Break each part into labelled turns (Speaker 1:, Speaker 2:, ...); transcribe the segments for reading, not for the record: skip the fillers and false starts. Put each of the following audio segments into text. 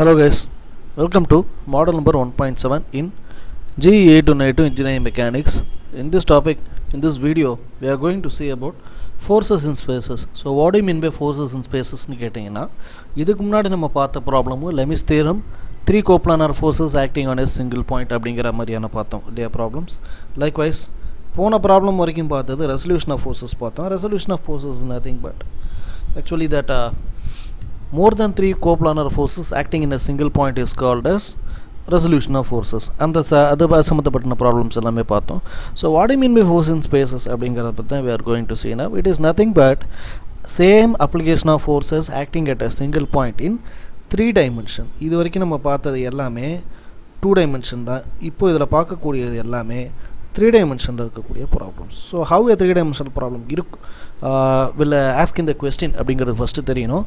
Speaker 1: Hello guys, welcome to model number 1.7 in GE 892 Engineering Mechanics. In this topic, in this video, we are going to see about forces in spaces. So what do you mean by forces in spaces nu கேட்டிங்கனா இதுக்கு முன்னாடி நம்ம பார்த்த problem Lem's theorem 3 coplanar forces acting on a single point அப்படிங்கற மாதிரியான பார்த்தோம் இல்லையா problems. Likewise போன ப்ராப்ளம் வரைக்கும் பார்த்தது resolution of forces பார்த்தோம். Resolution of forces is nothing but actually that more than 3 coplanar forces acting in a single point is called as resolution of forces. And the other சம்பந்தப்பட்ட problems எல்லாமே பார்த்தோம். So what do you mean by force in spaces அப்படிங்கறத பத்தி we are going to see now. It is nothing but same application of forces acting at a single point in 3 dimension. இது வரைக்கும் நம்ம பார்த்தது எல்லாமே 2 dimension தான். இப்போ இதல பார்க்க கூடியது எல்லாமே 3 dimension இருக்கக்கூடிய problems. So how a 3 dimensional problem will ask in the question அப்படிங்கிறது first தெரியணும்.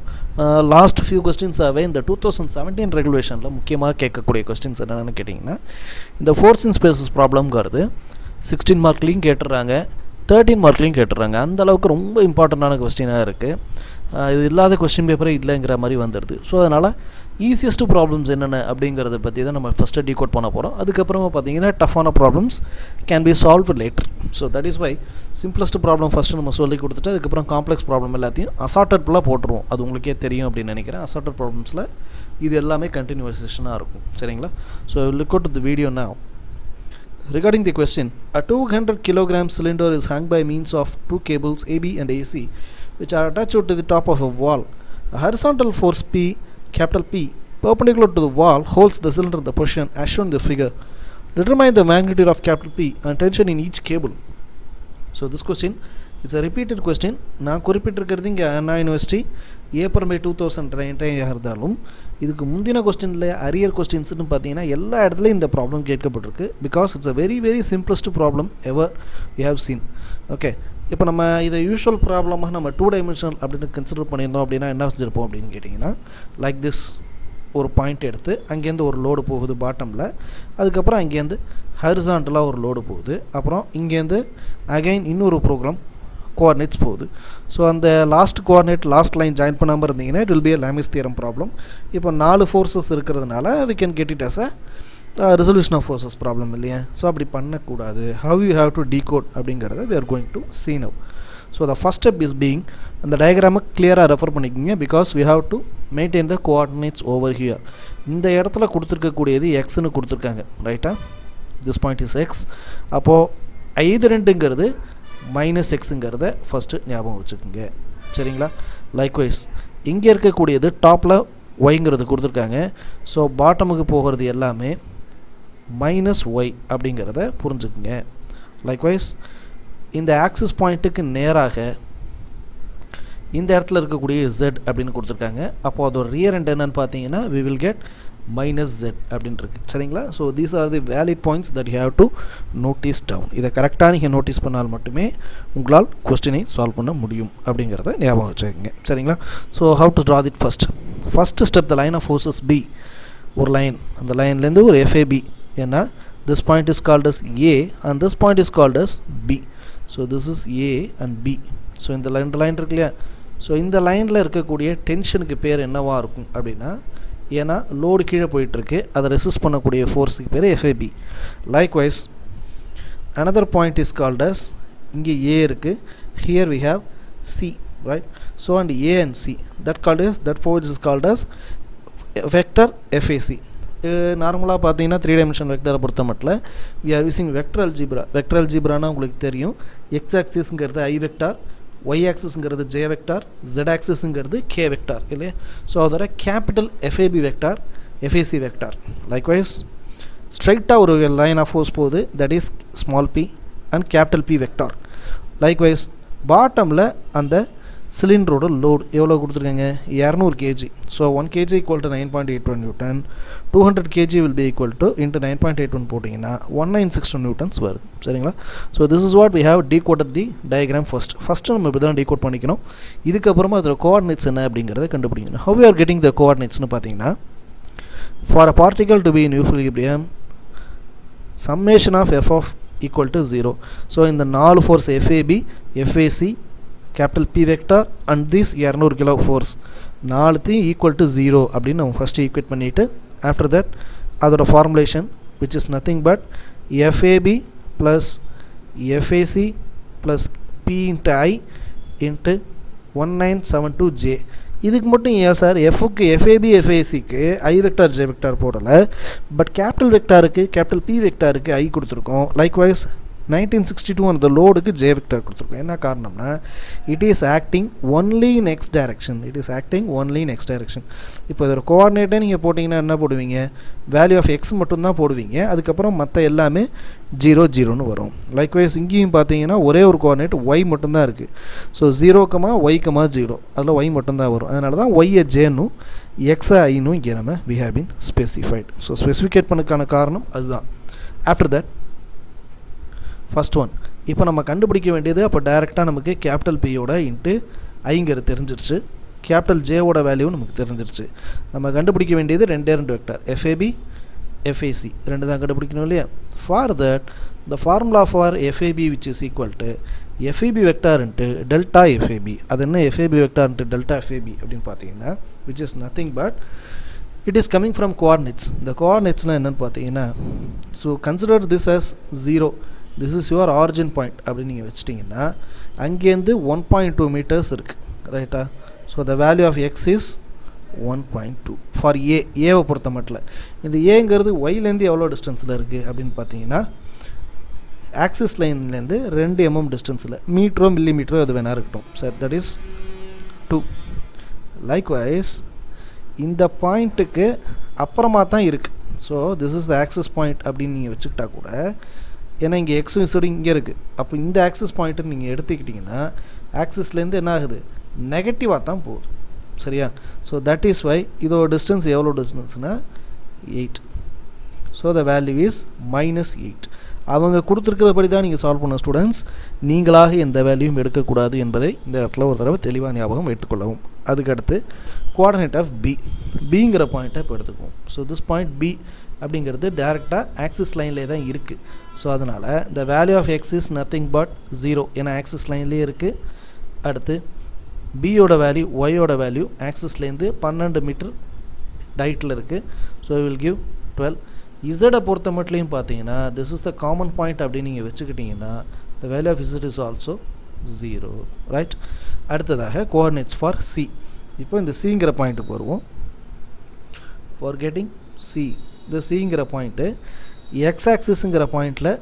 Speaker 1: Last few questions are in the 2017 regulationல முக்கியமா கேட்கக்கூடிய questions என்னன்னு கேட்டிங்கனா இந்த force in spaces problemங்கிறது 16 மார்க்லயும் கேட்றாங்க 13 மார்க்லயும் கேட்றாங்க. அந்த அளவுக்கு ரொம்ப இம்பார்ட்டன்ட்டான क्वेश्चनா இருக்கு. இது இல்லாத क्वेश्चन பேப்பரே இல்லங்கற மாதிரி வந்துருது. சோ அதனால easiest problems என்னென்ன அப்படிங்கறத பத்தி தான் நம்ம ஃபர்ஸ்ட் டீகோட் பண்ண போறோம். அதுக்கு அப்புறமா பாத்தீங்கன்னா டஃப்பான problems can be solved later. So that is why simplest problem first நம்ம சொல்லி கொடுத்துட்டு அதுக்கு அப்புறம் complex problem எல்லாத்தையும் assortedல போட்டுருவோம். அது உங்களுக்கே தெரியும் அப்படி நினைக்கிறேன். assorted problemsல இது எல்லாமே continuation-ஆ இருக்கும். சரிங்களா? So look at the video now. Regarding the question, a 200 kg cylinder is hung by means of two cables AB and AC which are attached to the top of a wall. A horizontal force P, capital P, perpendicular to the wall holds the cylinder in the position as shown in the figure. Determine the magnitude of capital P and tension in each cable. So this question is a repeated question. நான் குறிப்பிட்டிருக்கிறது இங்க அண்ணா university April 2019 இருந்தாலும் இதுக்கு முந்தின क्वेश्चनல arrear questions னு பாத்தீங்கன்னா எல்லா இடத்துலயும் இந்த problem கேட்கப்பட்டிருக்கு because it's a very very simplest problem ever you have seen. Okay, இப்போ நம்ம இத யூசுவல் ப்ராப்ளமா நம்ம 2 டைமென்ஷனல் அப்படினு கன்சிடர் பண்ணியிருந்தோம் அப்படினா என்ன செஞ்சிருப்போம் அப்படினு கேட்டிங்கனா லைக் திஸ் ஒரு பாயிண்ட் எடுத்து அங்க இருந்து ஒரு லோட் போகுது பாட்டம்ல அதுக்கு அப்புறம் அங்க இருந்து ஹாரிசான்டலா ஒரு லோட் போகுது அப்புறம் இங்க இருந்து அகைன் இன்னொரு ப்ரோகிராம் coordinates போகுது. ஸோ அந்த last coordinate last line join பண்ணாமல் இருந்தீங்கன்னா it will be a Lem's theorem problem. இப்போ 4 ஃபோர்ஸஸ் இருக்கிறதுனால we can get it as a resolution of forces problem இல்லையா? ஸோ அப்படி பண்ணக்கூடாது. How you have to decode அப்படிங்கிறத we are going to see now. So the first step is being அந்த டயக்ராமை கிளியராக refer பண்ணிக்கோங்க because we have to maintain the coordinates over here. இந்த இடத்துல கொடுத்துருக்கக்கூடியது எக்ஸ்னு கொடுத்துருக்காங்க ரைட்டா? this point is x. அப்போது ஐது ரெண்டுங்கிறது minus xங்கிறத ஃபர்ஸ்ட் ஞாபகம் வச்சுக்கோங்க. சரிங்களா? லைக்வைஸ் இங்கே இருக்கக்கூடியது டாப்பில் ஒய்ங்கிறது கொடுத்துருக்காங்க. ஸோ பாட்டமுக்கு போகிறது எல்லாமே மைனஸ் ஒய் அப்படிங்கிறத புரிஞ்சுக்குங்க. லைக்வைஸ் இந்த ஆக்சிஸ் பாயிண்ட்டுக்கு நேராக இந்த இடத்துல இருக்கக்கூடிய z அப்படின்னு கொடுத்துருக்காங்க. அப்போது அதோட ரியர் எண்ட் என்னன்னு பார்த்தீங்கன்னா we will get minus z அப்படின்னு இருக்கு. சரிங்களா? So these are the valid points that you have to notice down. இதை கரெக்டாக நீங்கள் நோட்டீஸ் பண்ணால் மட்டுமே உங்களால் கொஸ்டினை சால்வ் பண்ண முடியும் அப்படிங்கிறத ஞாபகம் வச்சுக்கோங்க. சரிங்களா? So how to draw it first step the line of forces B. ஒரு லைன் அந்த லைன்லேருந்து ஒரு FAB ஏன்னா this point is called as A and this point is called as B. So this is A and B. So இந்த line இருக்கு இல்லையா? So இந்த லைனில் இருக்கக்கூடிய டென்ஷனுக்கு பேர் என்னவாக இருக்கும் அப்படின்னா ஏன்னா லோடு கீழே போயிட்டுருக்கு அதை ரெசிஸ்ட் பண்ணக்கூடிய ஃபோர்ஸுக்கு பேர் FAB. Likewise another point is called as இங்கே A இருக்குது, here we have C, right? So and A and C that point is called as vector FAC. நார்மலாக பார்த்தீங்கன்னா 3 dimensional வெக்டரை பொறுத்த மட்டும் we are using vector algebraனா உங்களுக்கு தெரியும் x axisங்கிறது I vector, y axisங்கிறது j vector, z axisங்கிறது k vector இல்லையா? So அதோட capital FAB vector FAC vector. Likewise ஸ்ட்ரைட்டாக ஒரு லைன் ஆஃப் ஃபோர்ஸ் போகுது that is small p and capital P vector. Likewise பாட்டமில் அந்த சிலிண்டரோட load எவ்வளோ கொடுத்துருக்காங்க 200 kg. So 1 kg equal to 9.81 Newton, 200 kg will be equal to into 9.81 போட்டிங்கன்னா 1962 Newtons வருது. சரிங்களா? So this is what we have decoded the diagram first நம்ம இப்படி தான் டீகோட் பண்ணிக்கணும். இதுக்கப்புறமா அதோட கோஆர்டினேட்ஸ் என்ன அப்படிங்கிறத கண்டுபிடிக்கணும். How you are getting the கோஆர்டினேட்ஸ்னு பார்த்தீங்கன்னா for a particle to be in equilibrium summation of f of equal to 0. So இந்த 4 force FAB, FAC, capital P vector and this 200 kilo force நாலுத்தையும் ஈக்குவல் டு 0 அப்படின்னு நம்ம first equate பண்ணிவிட்டு after that அதோட formulation which is nothing but FAB plus FAC plus P into I into 1972J. இதுக்கு மட்டும் ஏன் sir எஃப்க்கு FAB எஃப்ஏசிக்கு ஐ vector J vector போடலை, but capital வெக்டாருக்கு capital B வெக்டாருக்கு ஐ கொடுத்துருக்கோம். லைக்வைஸ் 1962 அந்த லோடுக்கு ஜே வெக்டார் கொடுத்துருக்கோம். என்ன காரணம்னா it is acting only in X direction. இப்போ இதோட கோஆர்டினேட்டே நீங்கள் போட்டிங்கன்னா என்ன போடுவீங்க, வேல்யூ ஆஃப் எக்ஸ் மட்டும்தான் போடுவீங்க. அதுக்கப்புறம் மற்ற எல்லாமே 0 0ன்னு வரும். லைக்வைஸ் இங்கேயும் பார்த்தீங்கன்னா ஒரே ஒரு கோஆர்டினேட் ஒய் மட்டும்தான் இருக்குது. ஸோ 0, y, 0 அதில் ஒய் மட்டும்தான் வரும். அதனால தான் ஒய்யை ஜேனும் எக்ஸை ஐனும் இங்கே நம்ம we have been specified. So specificate பண்ணதுக்கான காரணம் அதுதான். ஆஃப்டர் தட் ஃபஸ்ட் ஒன் இப்போ நம்ம கண்டுபிடிக்க வேண்டியது, அப்போ டைரெக்டாக நமக்கு கேபிட்டல் பியோட இன்ட்டு ஐங்கிறது தெரிஞ்சிருச்சு, கேபிட்டல் ஜேவோட வேல்யூ நமக்கு தெரிஞ்சிருச்சு. நம்ம கண்டுபிடிக்க வேண்டியது ரெண்டு வெக்டார் எஃப்ஏபி எஃப்ஏசி ரெண்டு தான் கண்டுபிடிக்கணும் இல்லையா. For that the formula for FAB which is equal to FAB vector into delta FAB. அது என்ன FAB vector into delta FAB அப்படின்னு பார்த்தீங்கன்னா which is nothing but it is coming from coordinates. இந்த கோஆர்டினேட்ஸ்னால் என்னென்னு பார்த்தீங்கன்னா, so consider this as 0, this is your origin point அப்படின்னு நீங்கள் வச்சிட்டிங்கன்னா அங்கேருந்து 1.2 meters இருக்குது ரைட்டா. So the value of X is 1.2 for ஏவை பொறுத்த மட்டும். இந்த ஏங்கிறது ஒய்லேருந்து எவ்வளோ டிஸ்டன்ஸில் இருக்குது அப்படின்னு பார்த்தீங்கன்னா ஆக்சிஸ் லைன்லேருந்து 2 mm டிஸ்டன்ஸில், மீட்டரோ மில்லிமீட்டரோ அது வேணா இருக்கட்டும் சார், தட் இஸ் 2. லைக்வைஸ் இந்த பாயிண்ட்டுக்கு அப்புறமா தான் இருக்குது. So this is the axis point அப்படின்னு நீங்கள் வச்சுக்கிட்டா கூட, ஏன்னா இங்கே எக்ஸும் இசடும் இங்கே இருக்குது. அப்போ இந்த ஆக்சிஸ் பாயிண்ட்டை நீங்கள் எடுத்துக்கிட்டிங்கன்னா ஆக்சிஸ்லேருந்து என்ன ஆகுது, நெகட்டிவாக தான் போகுது சரியா. ஸோ தட் இஸ் வை இதோட டிஸ்டன்ஸ் எவ்வளோ டிஸ்டன்ஸ்னால் 8. So the value is -8. அவங்க கொடுத்துருக்கிறபடி தான் நீங்கள் சால்வ் பண்ண ஸ்டூடெண்ட்ஸ், நீங்களாக எந்த வேல்யூவும் எடுக்கக்கூடாது என்பதை இந்த இடத்துல ஒரு தடவை தெளிவாக ஞாபகம் எடுத்துக்கொள்ளவும். அதுக்கடுத்து கோஆர்டினேட் ஆஃப் பிங்கிற பாயிண்ட்டை இப்போ எடுத்துக்குவோம். ஸோ திஸ் பாயிண்ட் பி அப்படிங்கிறது டேரெக்டாக ஆக்சிஸ் லைன்லேயே தான் இருக்குது. ஸோ அதனால் the value of X is nothing but 0, ஏன்னா ஆக்சிஸ் லைன்லேயே இருக்குது. அடுத்து பியோட வேல்யூ ஒய்யோட வேல்யூ ஆக்சிஸ்லேருந்து 12 meter டைட்டில் இருக்குது. So will give 12. இசடை பொறுத்த மட்டும் பார்த்தீங்கன்னா this is the common point அப்படின்னு நீங்கள் வச்சுக்கிட்டிங்கன்னா the value of Z is also 0 right. அடுத்ததாக கோஆர்டினேட்ஸ் ஃபார் சி. இப்போ இந்த சிங்கிற பாயிண்ட்டுக்கு வருவோம். ஃபார் கெட்டிங் சி, இந்த சிங்கிற பாயிண்ட்டு எக்ஸ் ஆக்சிஸுங்கிற பாயிண்டில்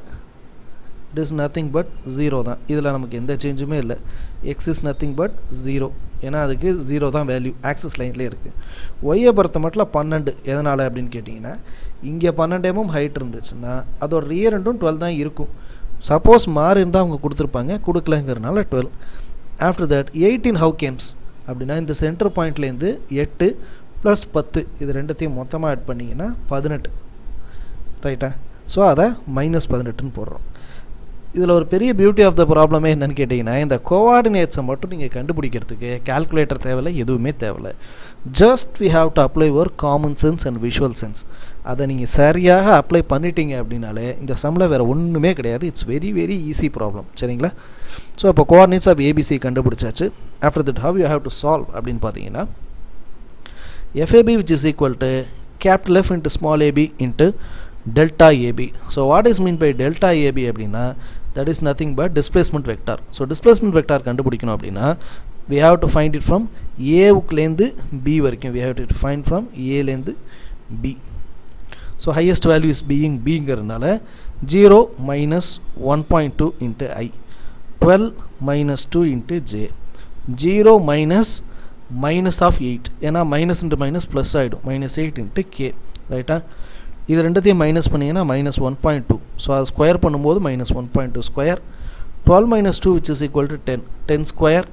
Speaker 1: இட் இஸ் நத்திங் பட் 0 தான். இதில் நமக்கு எந்த சேஞ்சுமே இல்லை. எக்ஸ் இஸ் நத்திங் பட் 0, ஏன்னா அதுக்கு 0 தான் வேல்யூ ஆக்சிஸ் லைன்லேயே இருக்குது. ஒய்யை பொறுத்த மட்டும் 12. எதனால் அப்படின்னு கேட்டிங்கன்னா இங்கே 12 mm ஹைட் இருந்துச்சுன்னா அதோட ரியர் எண்டும் 12 தான் இருக்கும். சப்போஸ் மாறி இருந்தால் அவங்க கொடுத்துருப்பாங்க, கொடுக்கலங்கிறனால 12. ஆஃப்டர் தட் 18 ஹவு கேம்ஸ் அப்படின்னா இந்த சென்டர் பாயிண்ட்லேருந்து 8 + 10 இது ரெண்டுத்தையும் மொத்தமாக ஆட் பண்ணிங்கன்னா 18 ரைட்டா. ஸோ அதை -18ன்னு போடுறோம். இதில் ஒரு பெரிய பியூட்டி ஆஃப் த ப்ராப்ளமே என்னென்னு கேட்டிங்கன்னா, இந்த கோஆர்டினேட்ஸை மட்டும் நீங்கள் கண்டுபிடிக்கிறதுக்கு கால்குலேட்டர் தேவையில்லை, எதுவுமே தேவையில்லை. Just we have to apply your common sense and visual sense. அதை நீங்கள் சரியாக அப்ளை பண்ணிட்டீங்க அப்படின்னாலே இந்த சம்மில் வேறு ஒன்றுமே கிடையாது. It's very very easy problem சரிங்களா. ஸோ அப்போ கோஆர்டினேட்ஸ் ஆஃப் ஏபிசி கண்டுபிடிச்சாச்சு. After that how you have to solve அப்படின்னு பார்த்தீங்கன்னா FAB which is equal to capital F into small ab into delta AB. So what is meant by delta AB அப்படின்னா that is nothing but displacement vector. So displacement vector கண்டுபிடிக்கணும் அப்படின்னா we have to find it from Aவுக்குலேருந்து B வரைக்கும். We have to find from Aலேருந்து B. So highest value is being Bங்கிறதுனால 0 - 1.2 into I, 12 - 2 into J, 0 minus of 8, ஏன்னா minus into minus plus ஆகிடும், -8 into K ரைட்டா. இது ரெண்டுத்தையும் minus பண்ணிங்கன்னா -1.2. So அது square பண்ணும்போது -1.2 square, 12 - 2 which is equal to 10 square,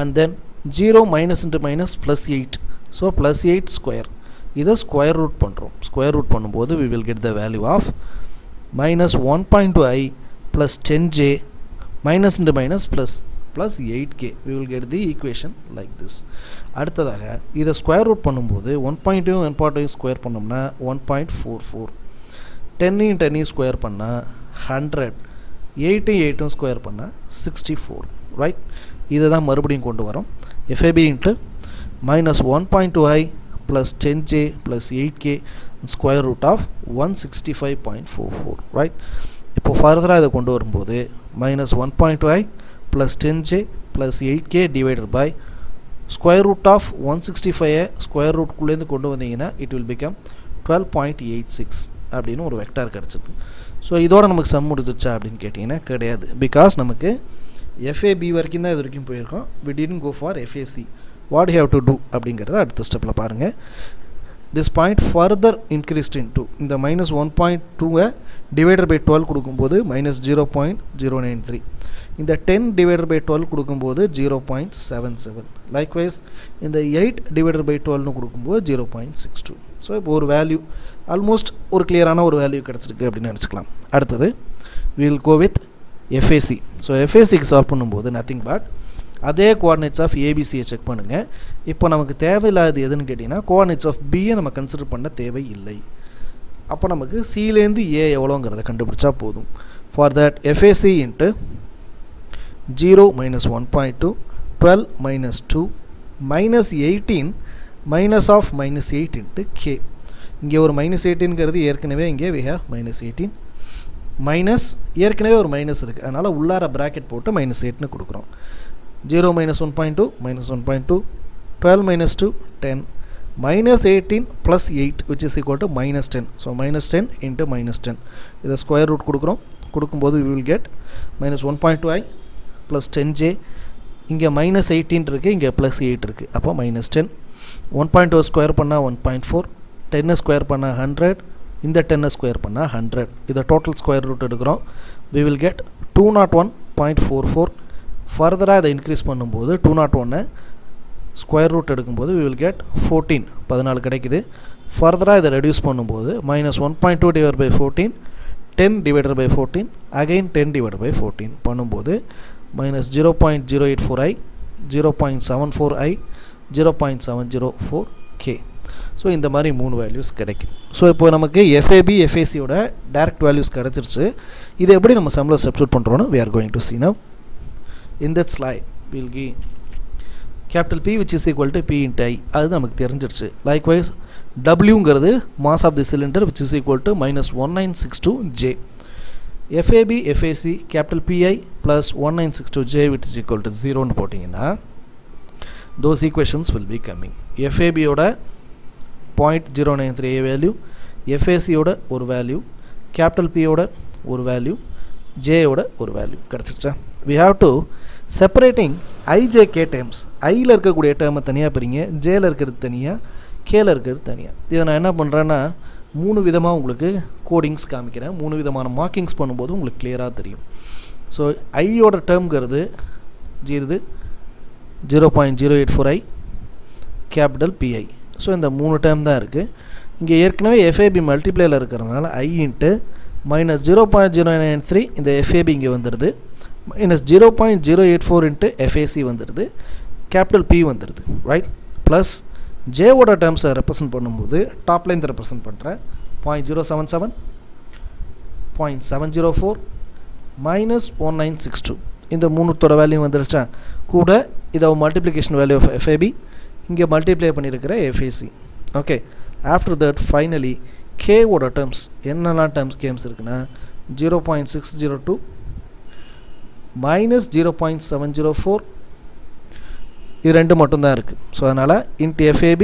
Speaker 1: and then 0 minus into minus plus 8. So +8 square. இதை square root பண்ணுறோம். ஸ்கொயர் ரூட் பண்ணும்போது we will get the value of -1.2i plus 10j minus into minus plus 8k. we will get the equation like this. அடுத்ததாக இதை square root பண்ணும்போது 1.2 square பண்ணோம்னா 1.44, 10 10 square பண்ணால் 100, 8 square பண்ணால் 64 right. இதை தான் மறுபடியும் கொண்டு வரோம். FAB into minus 1.2i plus 10j plus 8k square root of 165.44, right? இப்போ ஃபர்தராக இதை கொண்டு வரும்போது minus 1.2i plus 10j plus 8k divided by square root of 165 square root குள்ளேருந்து கொண்டு வந்தீங்கன்னா it will become 12.86 அப்படின்னு ஒரு வெக்டார் கிடச்சிது. ஸோ இதோட நமக்கு சம் முடிஞ்சிச்சா அப்படின்னு கேட்டிங்கன்னா கிடையாது. பிகாஸ் நமக்கு FAB வரைக்கும் தான் இது வரைக்கும் போயிருக்கோம். we didn't go for FAC. what you have to do அப்படிங்கிறத அடுத்த ஸ்டெப்பில் பாருங்கள். this point further increased into இந்த minus 1.2 divided by 12 கொடுக்கும்போது minus 0.093, இந்த 10 divided by 12 கொடுக்கும்போது 0.77, likewise இந்த 8 divided by 12 கொடுக்கும்போது 0.62. ஸோ இப்போ ஒரு வேல்யூ ஆல்மோஸ்ட் ஒரு கிளியரான ஒரு வேல்யூ கிடச்சிருக்கு அப்படின்னு நினச்சிக்கலாம். அடுத்தது we will go with FAC. So FACக்கு சால்வ் பண்ணும்போது நத்திங் பட் அதே கோஆர்டினேட்ஸ் ஆஃப் ஏபிசியை செக் பண்ணுங்கள். இப்போ நமக்கு தேவையில்லாது எதுன்னு கேட்டிங்கன்னா கோஆர்டினேட்ஸ் ஆஃப் பியை நம்ம கன்சிடர் பண்ண தேவை இல்லை. அப்போ நமக்கு சிலேருந்து ஏ எவ்வளோங்கிறத கண்டுபிடிச்சா போதும். For that FAC into 0 minus 1.2 12 minus 2 minus 18 minus of minus 8 into k. இங்கே ஒரு minus 18ங்கிறது ஏற்கனவே இங்கே we have minus 18 மைனஸ் ஏற்கனவே ஒரு மைனஸ் இருக்குது, அதனால் உள்ளார ப்ராக்கெட் போட்டு minus 8ன்னு கொடுக்குறோம். 0 minus 1.2 minus 1.2 12 minus 2 10 minus 18 plus 8 which is equal to minus 10. so minus 10 into minus 10 இதை ஸ்கொயர் ரூட் கொடுக்கும்போது we will get minus 1.2i plus 10j, இங்கே minus 18 இருக்குது, இங்கே plus 8 இருக்குது, அப்போ minus 10. 1.2 ஸ்கொயர் பண்ணால் 1.4, 10 ஸ்கொயர் பண்ணால் 100, இந்த 10 ஸ்கொயர் பண்ணால் 100. இதை டோட்டல் ஸ்கொயர் ரூட் எடுக்கிறோம். we will get 201.44. ஃபர்தராக இதை இன்க்ரீஸ் பண்ணும்போது 201 ஸ்கொயர் ரூட் எடுக்கும்போது we will get 14 கிடைக்குது. ஃபர்தராக இதை ரெடியூஸ் பண்ணும்போது minus 1.2 divided by 14 10 divided by 14 again 10 divided by 14 பண்ணும்போது minus 0.084i 0.74i 0.704k. So இந்த மாதிரி 3 வேல்யூஸ் கிடைக்குது. ஸோ இப்போ நமக்கு FAB FACயோட டைரக்ட் வேல்யூஸ் கிடச்சிருச்சு. இதை எப்படி நம்ம சம்மில் சப்ஸ்டிட்யூட் பண்ணுறோன்னு we are going to see now. In that slide we will give capital P which is equal to P into I, அது நமக்கு தெரிஞ்சிருச்சு. likewise Wங்கிறது mass of the cylinder which is equal to minus 1962J. FAB FAC capital PI plus 1962J which is equal to 0 ன்னு போட்டிங்கன்னா those equations will be coming. FAB யோட 0.093 value, FAC யோட ஒரு value, capital P யோட ஒரு value, J யோட ஒரு value கிடச்சிருச்சா. we have to separating IJK terms. ஐயில் இருக்கக்கூடிய டேர்மை தனியாக பிரிங்க, ஜேல இருக்கிறது தனியாக, கேல இருக்கிறது தனியாக. இதை நான் என்ன பண்ணுறேன்னா 3 விதமாக உங்களுக்கு கோடிங்ஸ் காமிக்கிறேன். 3 விதமான மார்க்கிங்ஸ் பண்ணும்போது உங்களுக்கு கிளியராக தெரியும். ஸோ ஐயோட டேர்ம்ங்கிறது 0.084i கேபிட்டல் PI. ஸோ இந்த 3 டேர்ம் தான் இருக்குது. இங்கே ஏற்கனவே FAB மல்டிப்ளேயில் இருக்கிறதுனால I இன்ட்டு minus 0.093 இந்த FAB இங்கே வந்துடுது, minus 0.084 into FAC வந்துடுது, கேபிட்டல் P வந்துடுது, ரைட். ப்ளஸ் ஜேவோட டேர்ம்ஸை ரெப்ரசன்ட் பண்ணும்போது டாப் லைன் ரெப்ரசன்ட் பண்ணுறேன் 0.077 0.704 minus 1962 இந்த 3தோட வேல்யூ வந்துருச்சா. கூட இதை மல்டிப்ளிகேஷன் வேல்யூ ஆஃப் FAB இங்கே மல்டிப்ளை பண்ணியிருக்கிற FAC. Okay, after that finally கேவோட டேர்ம்ஸ் என்னெல்லாம் டேர்ம்ஸ் இருக்குன்னா 0.602 minus 0.704 இது ரெண்டு மட்டும்தான் இருக்குது. ஸோ அதனால் into FAB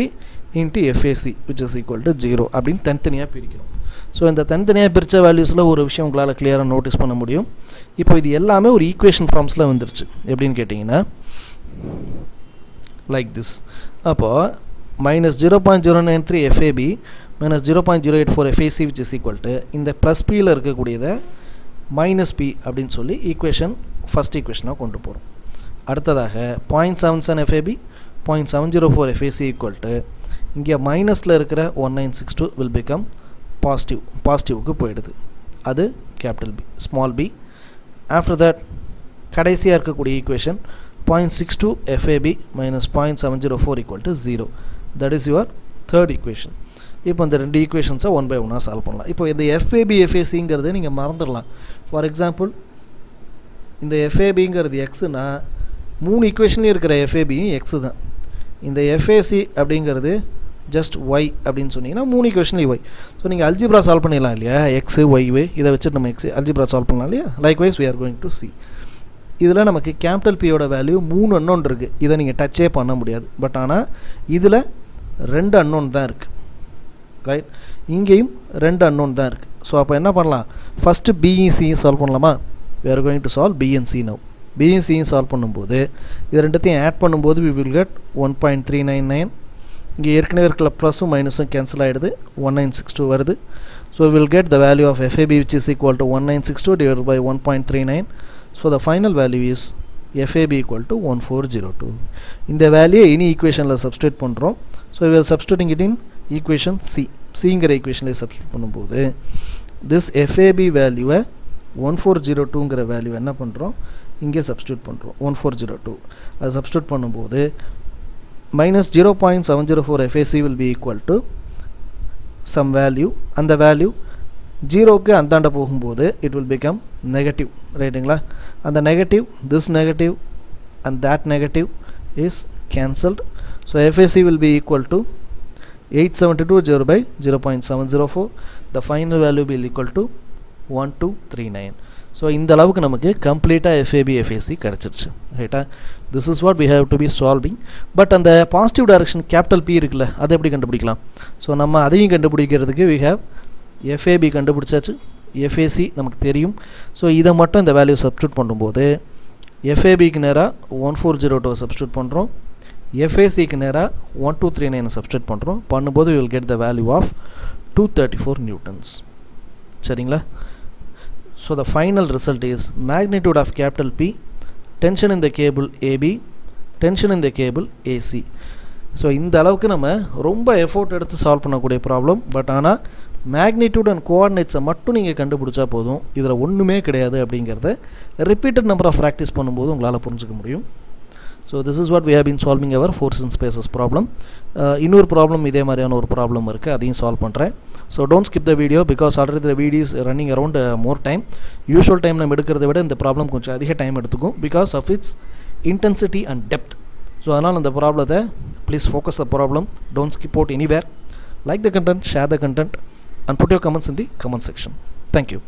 Speaker 1: into FAC which is equal to 0 அப்படின்னு தனித்தனியாக பிரிக்கணும். ஸோ இந்த தனித்தனியாக பிரித்த வேல்யூஸில் ஒரு விஷயம் உங்களால் கிளியராக நோட்டீஸ் பண்ண முடியும். இப்போ இது எல்லாமே ஒரு ஈக்குவேஷன் ஃபார்ம்ஸில் வந்துருச்சு. எப்படின்னு கேட்டிங்கன்னா லைக் திஸ். அப்போது minus 0.093 FAB minus 0.084 FAC which is equal to இந்த ப்ளஸ் பியில் இருக்கக்கூடியதை மைனஸ் P அப்படின்னு சொல்லி ஈக்குவேஷன் ஃபஸ்ட் ஈக்குவேஷனாக கொண்டு போகிறோம். அடுத்ததாக 0.77 FAB 0.704 FAC equal to இங்கே மைனஸில் இருக்கிற 1962 will become பாசிட்டிவ்க்கு போயிடுது. அது capital B small b. After that கடைசியாக இருக்கக்கூடிய equation 0.62 FAB minus 0.704 equal to 0. that is your third equation. இப்போ இந்த ரெண்டு ஈக்குவேஷன்ஸை 1 by 1 சால்வ் பண்ணலாம். இப்போ இந்த FAB FACங்கிறத நீங்கள் மறந்துடலாம். ஃபார் எக்ஸாம்பிள் இந்த FABங்கிறது எக்ஸுனா 3 ஈக்குவேஷன்லேயும் இருக்கிற FABயும் எக்ஸு தான். இந்த எஃப்ஏசி அப்படிங்கிறது ஜஸ்ட் ஒய் அப்படின்னு சொன்னீங்கன்னா 3 ஈக்குவேஷன்லேயும் ஒய். ஸோ நீங்கள் அல்ஜிப்ரா சால்வ் பண்ணிடலாம் இல்லையா, எக்ஸு ஒய்வு இதை வச்சுட்டு நம்ம எக்ஸு அல்ஜிப்ரா சால்வ் பண்ணலாம் இல்லையா. Likewise we are going to see. இதில் நமக்கு கேபிட்டல் பியோட வேல்யூ 3 அன்னோன் இருக்குது. இதை நீங்கள் டச்சே பண்ண முடியாது. பட் ஆனால் இதில் 2 அன்னோன் தான் இருக்குது. ரைட், இங்கேயும் 2 அன்னோன் தான் இருக்குது. ஸோ அப்போ என்ன பண்ணலாம், ஃபஸ்ட்டு பிஇசியும் சால்வ் பண்ணலாமா. we are going to solve B and C now. பிஇசியும் சால்வ் பண்ணும்போது இது ரெண்டுத்தையும் ஆட் பண்ணும்போது we will get 1.399. இங்கே ஏற்கனவே இருக்கிற ப்ளஸும் மைனஸும் கேன்சல் ஆகிடுது, 1962 வருது. So we will get the value of FAB which is equal to 1962 divided by 1.39. So the final value is FAB equal to 1402. இந்த வேல்யூ இனி ஈக்குவேஷனில் சப்ஸ்டியூட் பண்ணுறோம். So we are substituting it in equation C. சிங்கிற ஈக்குவேஷனில் substitute பண்ணும்போது this FAB வேல்யூவை 1402ங்கிற value என்ன பண்ணுறோம், இங்கே சப்ஸ்டியூட் பண்ணுறோம் 1402. அதை சப்ஸ்டியூட் பண்ணும்போது minus 0.704 FAC will be equal to some value. அந்த வேல்யூ ஜீரோக்கு அந்தாண்ட போகும்போது it will become negative. ரைட்டுங்களா, அந்த negative, this negative and that negative is cancelled. So FAC will be equal to 872 divided by 0.704. The final value will be equal to 1239. So இந்த அளவுக்கு நமக்கு கம்ப்ளீட்டாக FAB FAC கிடச்சிருச்சு. ரைட்டா, this is what we have to be solving. But அந்த positive direction capital P இருக்குல்ல, அதை எப்படி கண்டுபிடிக்கலாம். ஸோ நம்ம அதையும் கண்டுபிடிக்கிறதுக்கு வி ஹேவ் FAB கண்டுபிடிச்சாச்சு, FAC நமக்கு தெரியும். ஸோ இதை மட்டும் இந்த வேல்யூ சப்ஸ்டியூட் பண்ணும்போது FABக்கு நேராக 1402 சப்ஸ்டியூட் பண்ணுறோம், FACக்கு நேராக 1239 சப்ஸ்டியூட் பண்ணுறோம். பண்ணும்போது we will get the value of 234 newtons. சரிங்களா. So the final result is magnitude of capital P, tension in the cable AB, tension in the cable AC. So இந்த அளவுக்கு நம்ம ரொம்ப எஃபோர்ட் எடுத்து சால்வ் பண்ணக்கூடிய ப்ராப்ளம். பட் ஆனால் magnitude and கோஆர்டினேட்ஸை மட்டும் நீங்கள் கண்டுபிடிச்சா போதும், இதில் ஒன்றுமே கிடையாது அப்படிங்கிறத ரிப்பீட்டட் நம்பர் ஆஃப் ப்ராக்டிஸ் பண்ணும்போது உங்களால் புரிஞ்சுக்க முடியும். So this is what we have been solving our forces and spaces problem. இன்னொரு ப்ராப்ளம் இதே மாதிரியான ஒரு ப்ராப்ளம் இருக்குது, அதையும் சால்வ் பண்ணுறேன். So don't skip the video because already the video is running around more time. Usual time நம்ம எடுக்கிறத விட இந்த ப்ராப்ளம் கொஞ்சம் அதிக டைம் எடுத்துக்கும் because of its intensity and depth. So அதனால் அந்த ப்ராப்ளத்தை please focus the problem, don't skip out anywhere. Like the content, share the content and put your comments in the comment section. Thank you.